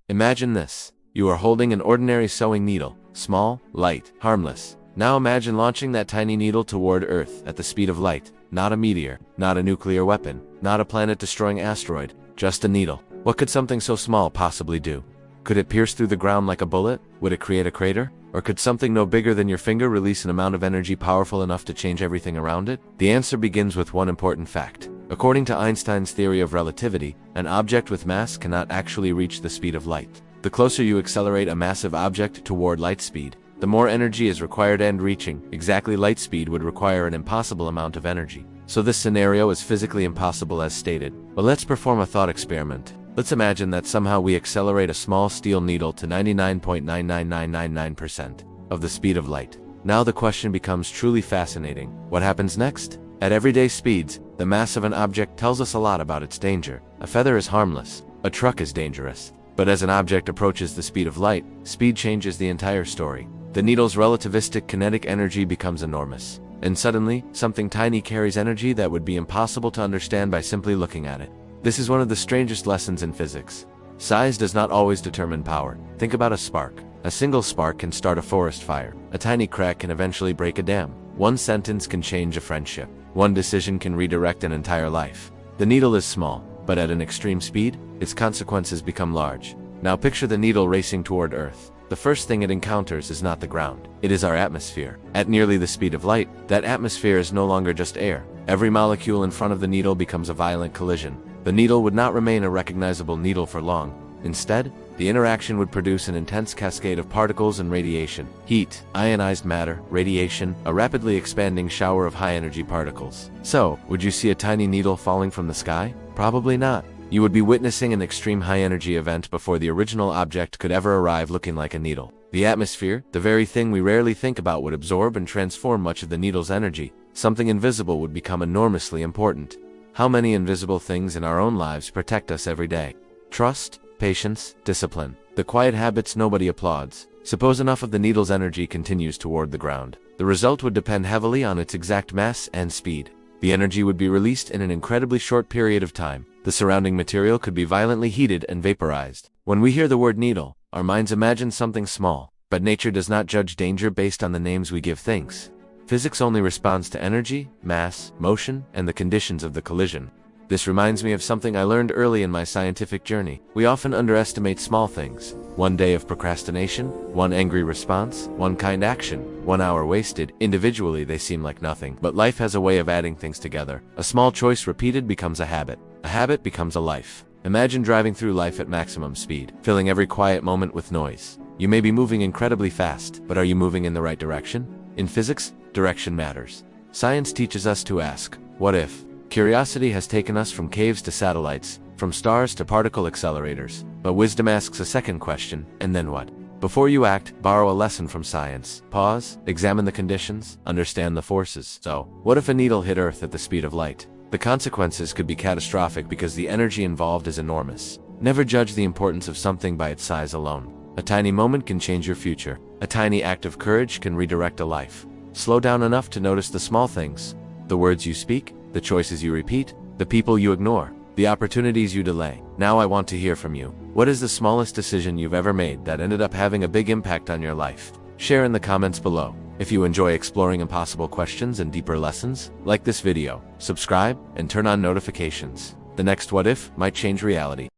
Imagine this. You are holding an ordinary sewing needle, small, light, harmless. Now imagine launching that tiny needle toward Earth at the speed of light. Not a meteor, not a nuclear weapon, not a planet-destroying asteroid, just a needle. What could something so small possibly do? Could it pierce through the ground like a bullet? Would it create a crater? Or could something no bigger than your finger release an amount of energy powerful enough to change everything around it? The answer begins with one important fact. According to Einstein's theory of relativity, an object with mass cannot actually reach the speed of light. The closer you accelerate a massive object toward light speed, the more energy is required, and reaching exactly light speed would require an impossible amount of energy. So this scenario is physically impossible as stated. But let's perform a thought experiment. Let's imagine that somehow we accelerate a small steel needle to 99.99999% of the speed of light. Now the question becomes truly fascinating. What happens next? At everyday speeds, the mass of an object tells us a lot about its danger. A feather is harmless. A truck is dangerous. But as an object approaches the speed of light, speed changes the entire story. The needle's relativistic kinetic energy becomes enormous. And suddenly, something tiny carries energy that would be impossible to understand by simply looking at it. This is one of the strangest lessons in physics. Size does not always determine power. Think about a spark. A single spark can start a forest fire. A tiny crack can eventually break a dam. One sentence can change a friendship. One decision can redirect an entire life. The needle is small, but at an extreme speed, its consequences become large. Now picture the needle racing toward Earth. The first thing it encounters is not the ground. It is our atmosphere. At nearly the speed of light, that atmosphere is no longer just air. Every molecule in front of the needle becomes a violent collision. The needle would not remain a recognizable needle for long. Instead, the interaction would produce an intense cascade of particles and radiation, heat, ionized matter, radiation, a rapidly expanding shower of high-energy particles. So, would you see a tiny needle falling from the sky? Probably not. You would be witnessing an extreme high-energy event before the original object could ever arrive looking like a needle. The atmosphere, the very thing we rarely think about, would absorb and transform much of the needle's energy. Something invisible would become enormously important. How many invisible things in our own lives protect us every day? Trust, patience, discipline. The quiet habits nobody applauds. Suppose enough of the needle's energy continues toward the ground. The result would depend heavily on its exact mass and speed. The energy would be released in an incredibly short period of time. The surrounding material could be violently heated and vaporized. When we hear the word needle, our minds imagine something small. But nature does not judge danger based on the names we give things. Physics only responds to energy, mass, motion, and the conditions of the collision. This reminds me of something I learned early in my scientific journey. We often underestimate small things. One day of procrastination, one angry response, one kind action, 1 hour wasted. Individually, they seem like nothing, but life has a way of adding things together. A small choice repeated becomes a habit. A habit becomes a life. Imagine driving through life at maximum speed, filling every quiet moment with noise. You may be moving incredibly fast, but are you moving in the right direction? In physics, direction matters. Science teaches us to ask, what if? Curiosity has taken us from caves to satellites, from stars to particle accelerators. But wisdom asks a second question, and then what? Before you act, borrow a lesson from science. Pause, examine the conditions, understand the forces. So, what if a needle hit Earth at the speed of light? The consequences could be catastrophic because the energy involved is enormous. Never judge the importance of something by its size alone. A tiny moment can change your future. A tiny act of courage can redirect a life. Slow down enough to notice the small things. The words you speak, the choices you repeat, the people you ignore, the opportunities you delay. Now I want to hear from you. What is the smallest decision you've ever made that ended up having a big impact on your life? Share in the comments below. If you enjoy exploring impossible questions and deeper lessons, like this video, subscribe, and turn on notifications. The next What If might change reality.